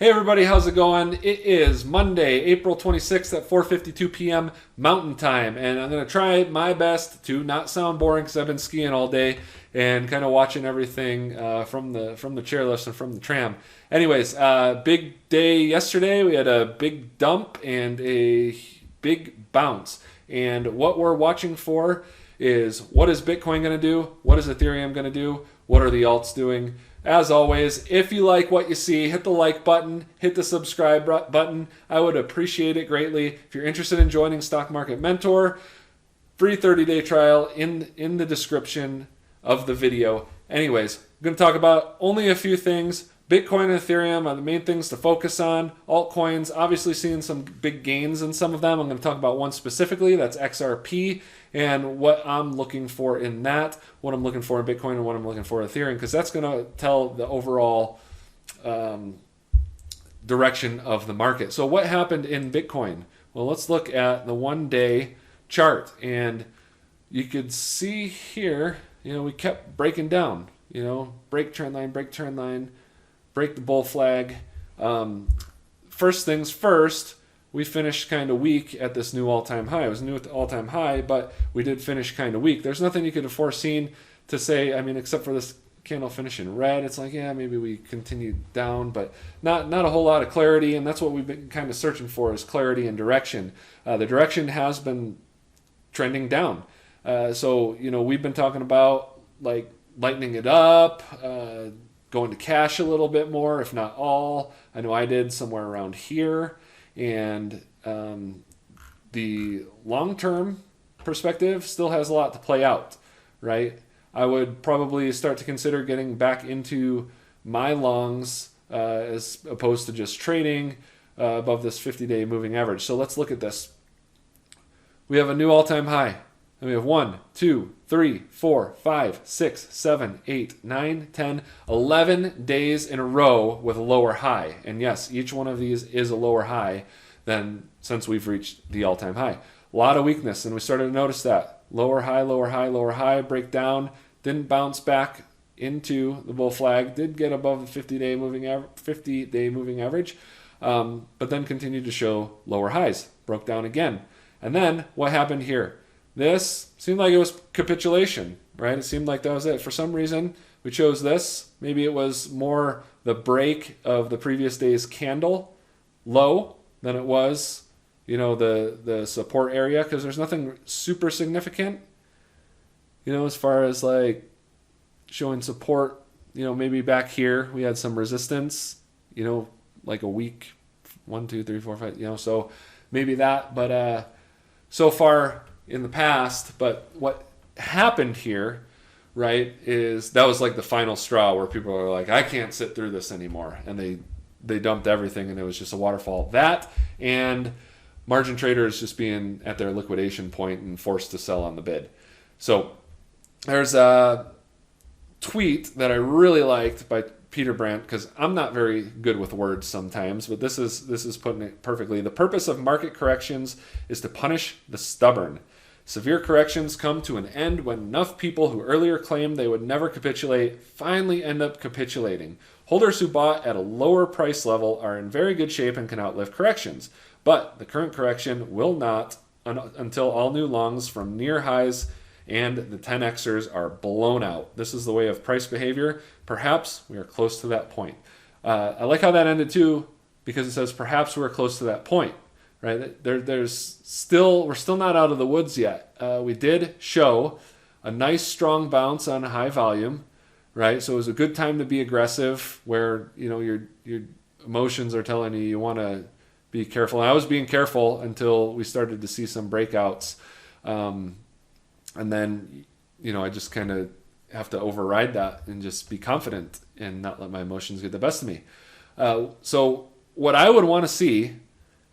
Hey everybody, how's it going? It is Monday, April 26th at 4:52 p.m. Mountain Time, and I'm going to try my best to not sound boring because I've been skiing all day and kind of watching everything from the chairlift and from the tram. Anyways, big day yesterday. We had a big dump and a big bounce, and what we're watching for is what is Bitcoin going to do? What is Ethereum going to do? What are the alts doing? As always, if you like what you see, hit the like button, hit the subscribe button. I would appreciate it greatly. If you're interested in joining Stock Market Mentor, free 30-day trial in the description of the video. Anyways, I'm going to talk about only a few things. Bitcoin and Ethereum are the main things to focus on. Altcoins, obviously seeing some big gains in some of them. I'm going to talk about one specifically, that's XRP, and what I'm looking for in that, what I'm looking for in Bitcoin, and what I'm looking for in Ethereum, because that's going to tell the overall direction of the market. So what happened in Bitcoin? Well, let's look at the one-day chart, and you could see here, we kept breaking down, break trend line, break the bull flag. First things first, we finished kind of weak at this new all-time high. It was new at the all-time high, but we did finish kind of weak. There's nothing you could have foreseen to say, except for this candle finish in red. It's like, yeah, maybe we continued down, but not a whole lot of clarity, and that's what we've been kind of searching for, is clarity and direction. The direction has been trending down. So we've been talking about like lightening it up, going to cash a little bit more, if not all. I know I did somewhere around here. And the long-term perspective still has a lot to play out, right? I would probably start to consider getting back into my longs as opposed to just trading above this 50-day moving average. So let's look at this. We have a new all-time high. And we have 1, 2, 3, 4, 5, 6, 7, 8, 9, 10, 11 days in a row with a lower high. And yes, each one of these is a lower high than since we've reached the all-time high. A lot of weakness, and we started to notice that. Lower high, lower high, lower high, break down, didn't bounce back into the bull flag, did get above the 50-day moving average, but then continued to show lower highs, broke down again. And then what happened here? This seemed like it was capitulation, right? It seemed like that was it. For some reason, we chose this. Maybe it was more the break of the previous day's candle low than it was, the support area, because there's nothing super significant, as far as like showing support. Maybe back here we had some resistance, like a week, 1, 2, 3, 4, 5, so maybe that. But so far in the past, but what happened here, right, is that was like the final straw where people are like, I can't sit through this anymore, and they dumped everything, and it was just a waterfall. That and margin traders just being at their liquidation point and forced to sell on the bid. So there's a tweet that I really liked by Peter Brandt, because I'm not very good with words sometimes, but this is putting it perfectly. The purpose of market corrections is to punish the stubborn. Severe corrections come to an end when enough people who earlier claimed they would never capitulate finally end up capitulating. Holders who bought at a lower price level are in very good shape and can outlive corrections. But the current correction will not until all new longs from near highs and the 10xers are blown out. This is the way of price behavior. Perhaps we are close to that point. I like how that ended too, because it says perhaps we're close to that point. Right, we're still not out of the woods yet. We did show a nice strong bounce on high volume, right? So it was a good time to be aggressive, where your emotions are telling you want to be careful. And I was being careful until we started to see some breakouts, and then I just kind of have to override that and just be confident and not let my emotions get the best of me. So what I would want to see,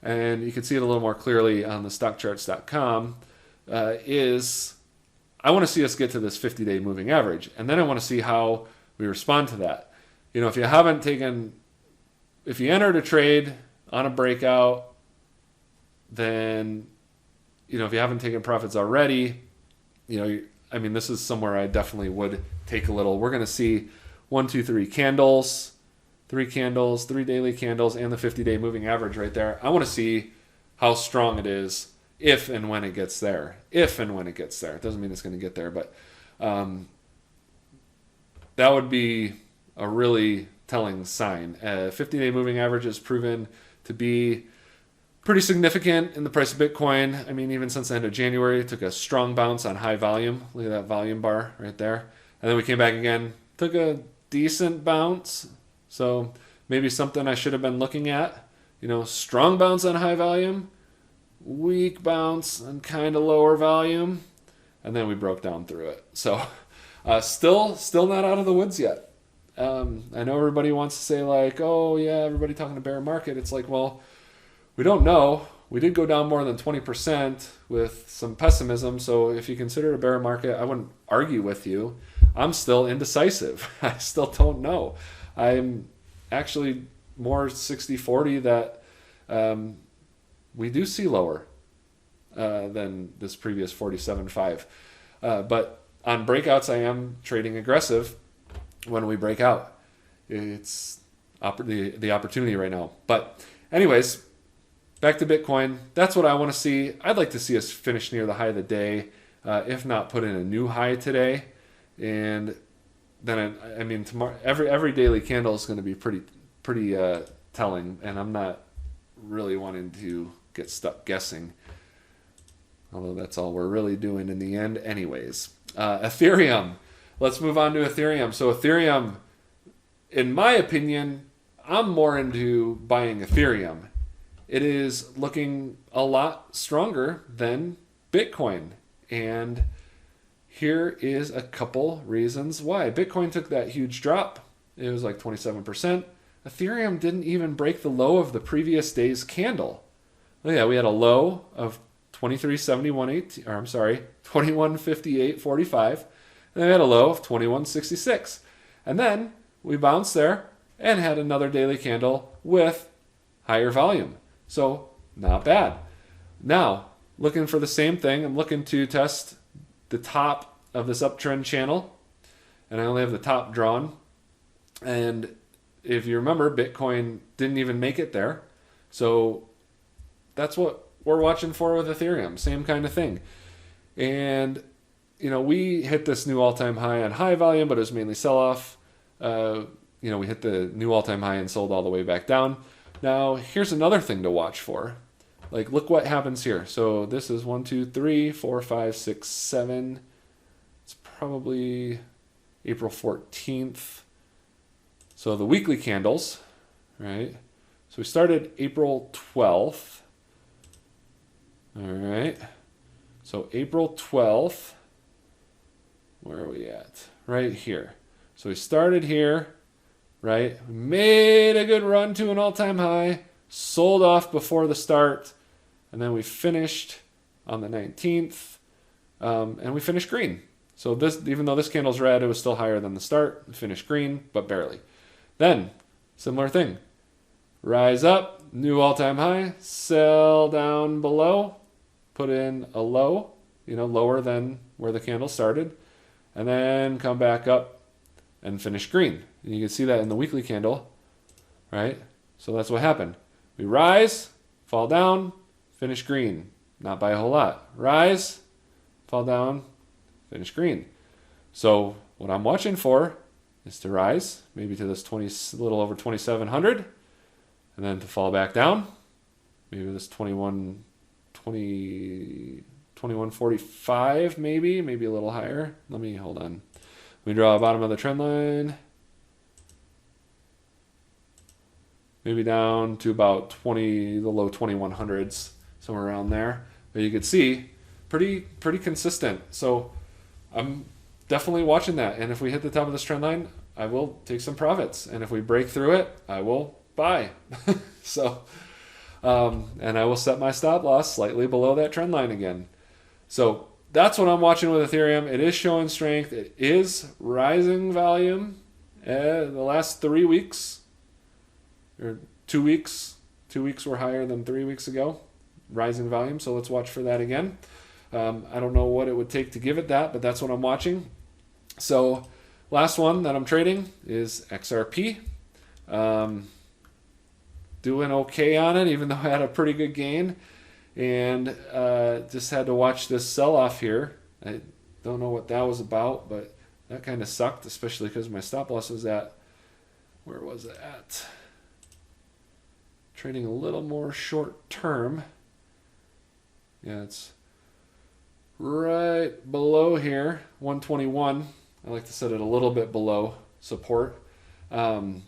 and you can see it a little more clearly on the stockcharts.com, is I want to see us get to this 50-day moving average, and then I want to see how we respond to that. If you entered a trade on a breakout, then if you haven't taken profits already, this is somewhere I definitely would take a little. We're going to see 1, 2, 3 candles 3 candles, 3 daily candles, and the 50-day moving average right there. I want to see how strong it is if and when it gets there. If and when it gets there. It doesn't mean it's going to get there, but that would be a really telling sign. 50-day moving average is proven to be pretty significant in the price of Bitcoin. I mean, even since the end of January, it took a strong bounce on high volume. Look at that volume bar right there. And then we came back again, took a decent bounce. So maybe something I should have been looking at. Strong bounce on high volume, weak bounce on kind of lower volume, and then we broke down through it. So still not out of the woods yet. I know everybody wants to say like, oh yeah, everybody talking to bear market. It's like, well, we don't know. We did go down more than 20% with some pessimism. So if you consider it a bear market, I wouldn't argue with you. I'm still indecisive. I still don't know. I'm actually more 60-40 that we do see lower than this previous 47.5. But on breakouts, I am trading aggressive when we break out. It's the opportunity right now. But anyways, back to Bitcoin. That's what I want to see. I'd like to see us finish near the high of the day, if not put in a new high today. And then I mean tomorrow, every daily candle is going to be pretty telling, and I'm not really wanting to get stuck guessing. Although that's all we're really doing in the end, anyways. Ethereum. Let's move on to Ethereum. So Ethereum, in my opinion, I'm more into buying Ethereum. It is looking a lot stronger than Bitcoin, and here is a couple reasons why. Bitcoin took that huge drop. It was like 27%. Ethereum didn't even break the low of the previous day's candle. Oh yeah, we had a low of 2158.45, and then we had a low of 2166. And then we bounced there and had another daily candle with higher volume. So not bad. Now, looking for the same thing, I'm looking to test the top of this uptrend channel, and I only have the top drawn. And if you remember, Bitcoin didn't even make it there. So that's what we're watching for with Ethereum. Same kind of thing. And, we hit this new all-time high on high volume, but it was mainly sell-off. We hit the new all-time high and sold all the way back down. Now, here's another thing to watch for. Like, look what happens here. So this is 1, 2, 3, 4, 5, 6, 7. It's probably April 14th. So the weekly candles, right? So we started April 12th. All right. So April 12th, where are we at? Right here. So we started here, right? Made a good run to an all-time high, sold off before the start, and then we finished on the 19th, and we finished green. So this, even though this candle's red, it was still higher than the start. We finished green, but barely. Then, similar thing. Rise up, new all-time high, sell down below, put in a low, lower than where the candle started, and then come back up and finish green. And you can see that in the weekly candle, right? So that's what happened. We rise, fall down, finish green. Not by a whole lot. Rise, fall down, finish green. So what I'm watching for is to rise, maybe to this a little over 2,700, and then to fall back down, maybe this 2145, maybe a little higher. Hold on. Let me draw a bottom of the trend line. Maybe down to about the low 2100s, somewhere around there. But you could see, pretty consistent. So I'm definitely watching that. And if we hit the top of this trend line, I will take some profits. And if we break through it, I will buy. So, and I will set my stop loss slightly below that trend line again. So that's what I'm watching with Ethereum. It is showing strength. It is rising volume. The last 3 weeks, or 2 weeks, 2 weeks were higher than 3 weeks ago. Rising volume. So let's watch for that again. I don't know what it would take to give it that, but that's what I'm watching. So last one that I'm trading is XRP. Doing okay on it, even though I had a pretty good gain. And just had to watch this sell-off here. I don't know what that was about, but that kind of sucked, especially because my stop loss was at, where was it at? Trading a little more short term. Yeah, it's right below here, 121. I like to set it a little bit below support. And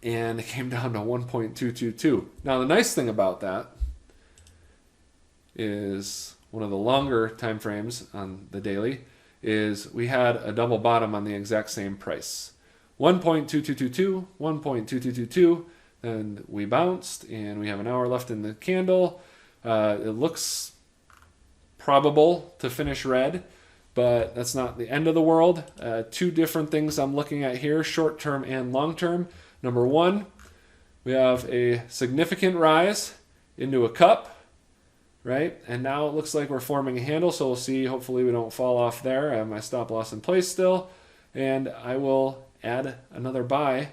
it came down to 1.222. Now, the nice thing about that is one of the longer time frames on the daily is we had a double bottom on the exact same price. 1.2222, 1.2222, and we bounced, and we have an hour left in the candle. It looks probable to finish red, but that's not the end of the world. Two different things I'm looking at here, short term and long term. Number one, we have a significant rise into a cup, right? And now it looks like we're forming a handle, so we'll see. Hopefully we don't fall off there. I have my stop loss in place still, and I will add another buy,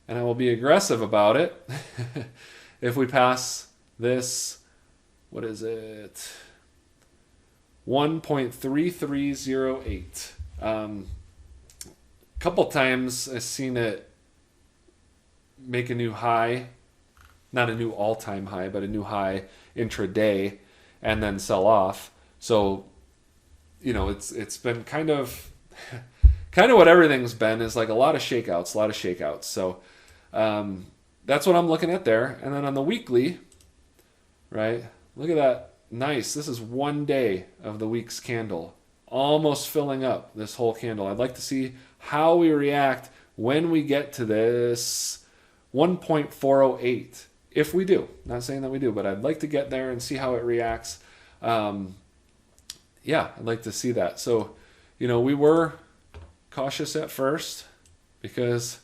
and I will be aggressive about it if we pass this, what is it, 1.3308. Couple times I've seen it make a new high, not a new all-time high, but a new high intraday, and then sell off. So, it's been kind of what everything's been, is like a lot of shakeouts. So that's what I'm looking at there. And then on the weekly, right, look at that. Nice. This is 1 day of the week's candle, almost filling up this whole candle. I'd like to see how we react when we get to this 1.408. If we do, not saying that we do, but I'd like to get there and see how it reacts. I'd like to see that. So, we were cautious at first because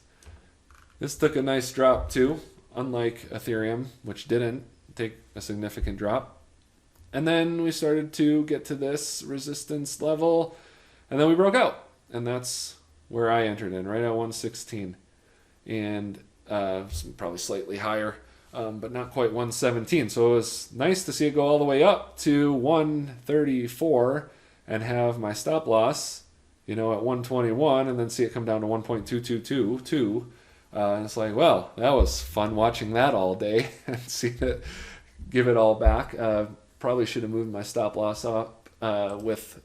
this took a nice drop too, unlike Ethereum, which didn't take a significant drop. And then we started to get to this resistance level, and then we broke out. And that's where I entered in, right at 116. And probably slightly higher, but not quite 117. So it was nice to see it go all the way up to 134 and have my stop loss, at 121, and then see it come down to 1.222. And it's like, well, that was fun watching that all day and see it give it all back. Probably should have moved my stop loss up with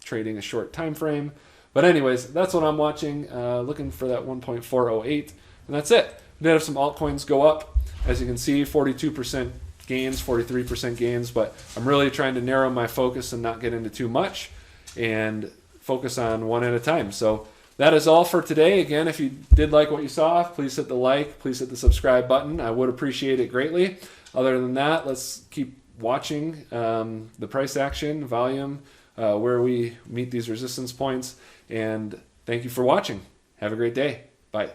trading a short time frame. But anyways, that's what I'm watching, looking for that 1.408. And that's it. We did have some altcoins go up. As you can see, 42% gains, 43% gains. But I'm really trying to narrow my focus and not get into too much and focus on one at a time. So that is all for today. Again, if you did like what you saw, please hit the like. Please hit the subscribe button. I would appreciate it greatly. Other than that, let's keep watching the price action, volume, where we meet these resistance points. And thank you for watching. Have a great day. Bye.